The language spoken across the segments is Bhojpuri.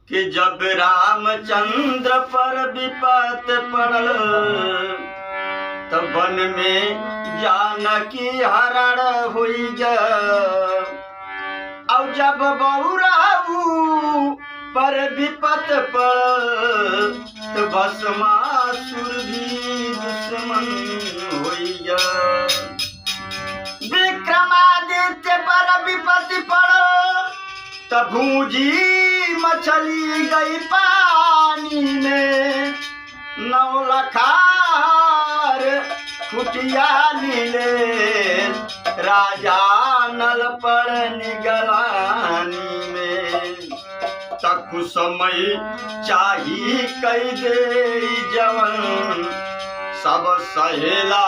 कि जब रामचंद्र पर विपत पड़ल तब वन में जानकी हरण हुई ग। और जब बौराऊ पर विपत पड़ल तो भस्मासुर भी दुश्मन हुई ग। विक्रमादित्य पर विपत्ति पड़ल तब भूजी मछली गई पानी में। नौलखार खुटिया नीले राजा नल पर निगरानी में। तक समय चाही कई दे जवन सब सहेला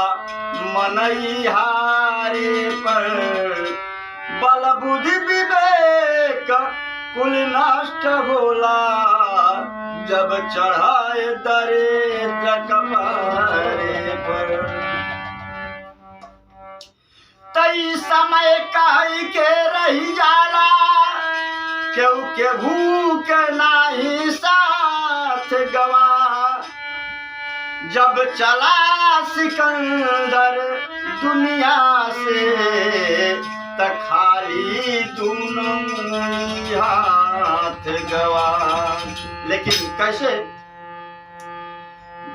मनई हारे पर। बल बुद्धि विवेक कुल नष्ट होला जब चढ़ाए दरिद्र कपारे पर। तई समय कही के रही जाला क्यों के भूख नाही साथ गवा। जब चला सिकंदर दुनिया से त खाली दोनों हाथ गवा। लेकिन कैसे?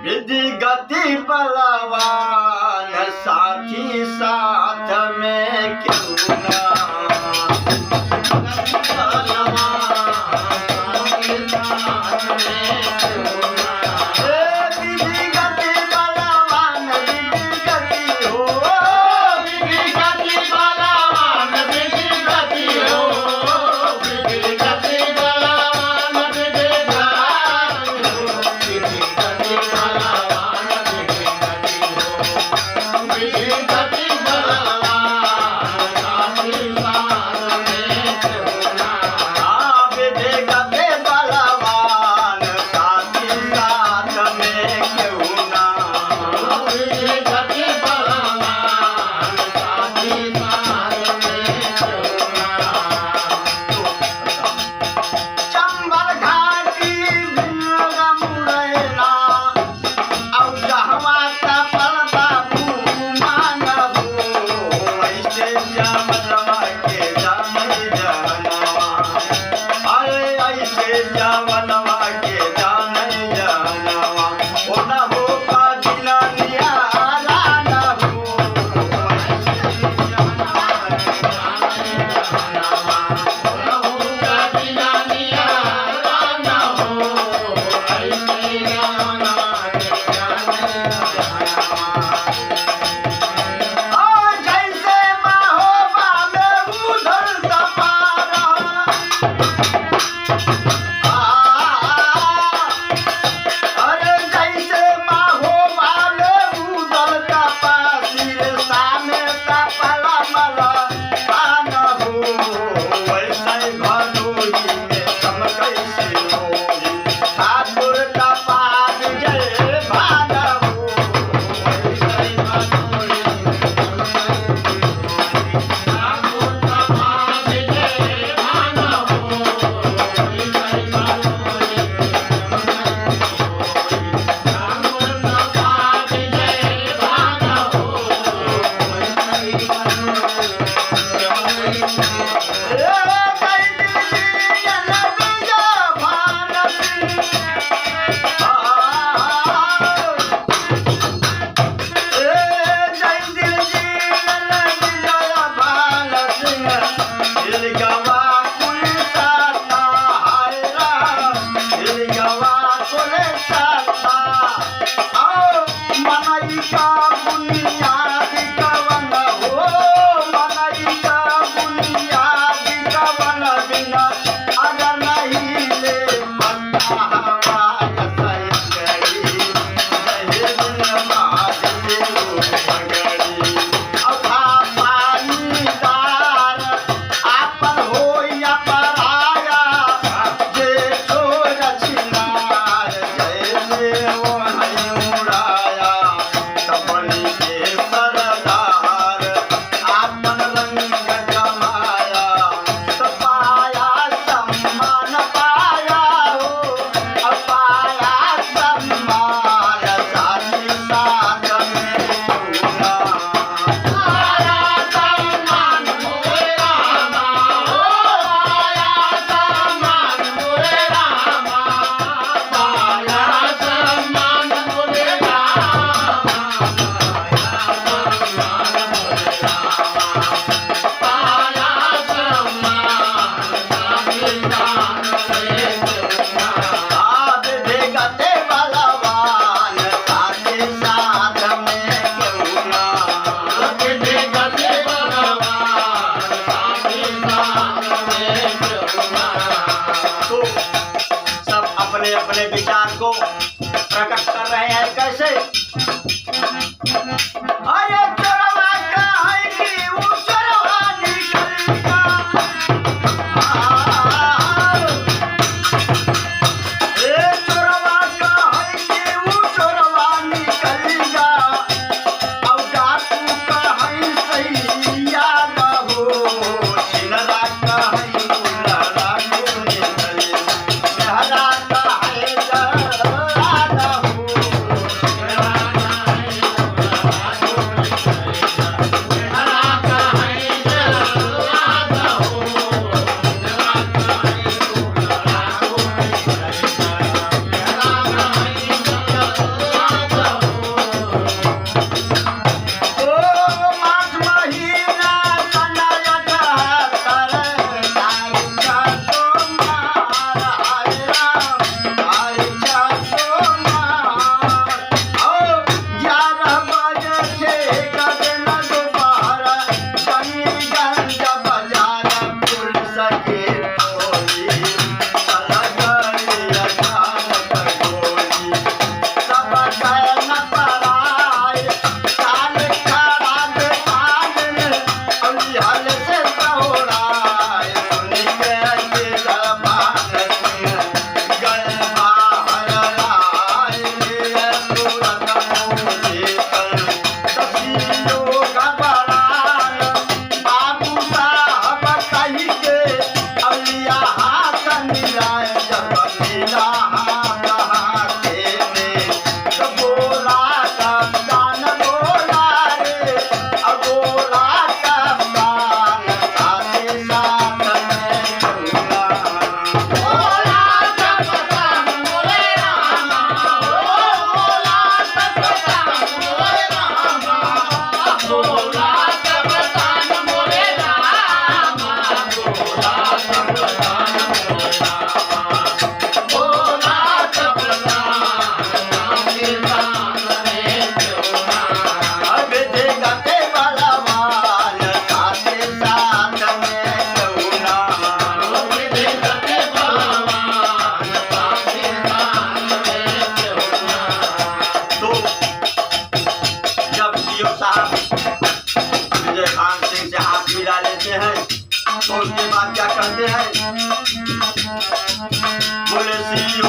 विधि गति बलवान साथी साथ में क्यों ना। उन्होंने अपने विचार को प्रकट कर रहे हैं कैसे। अरे चोरवा कहेगी वो चोरवा निकलेगा, चोरवा कहेगी वो चोरवा निकलेगा, अब डाकू कहीं सही याद हो, छिनरा कहीं उलरा को निकलेगा, लहरा कहीं जरा हो, छिनरा कहीं उलरा को निकलेगा, लहरा कहीं जरा हो, छिनरा कहीं उलरा को निकलेगा, लहरा कहीं जरा हो। ओ माघ महीना सनायत हतर, आइचा सोमार, हरे राम आइचा सोमार। ओ 11 बजे से गगन दोपहर, शनिगंज बाजार पुलिस के टोली, चल गई अचानक गोली, सब गए न पराए, कान खड़ा दुकान में, अलिहल से दौड़ाए, सुन के जबान में, गए बाहर आए, तुरंत मुझे पर, तस्वीरों घबराए, बाबू साहब कही के, अलिया हाथ मिलाए, जब मिला हाथ हाथे में, तो बोला कप्तान बोला रे, अब बोला कप्तान साथे साथ में चलूंगा, बोला कप्तान बोले रामा, बोला कप्तान बोले रामा, बोला कप्तान बोले रामा, बोला कप्तान बोले रामा, बोला कप्तान अब देगा ते बलवान साथे साथ में चलूंगा, अब देगा ते बलवान साथे साथ में चलूंगा। तो जब सीओ साहब विजय खान सिंह से हाथ मिला लेते हैं तो उसके बाद क्या कहते हैं, बोले सीओ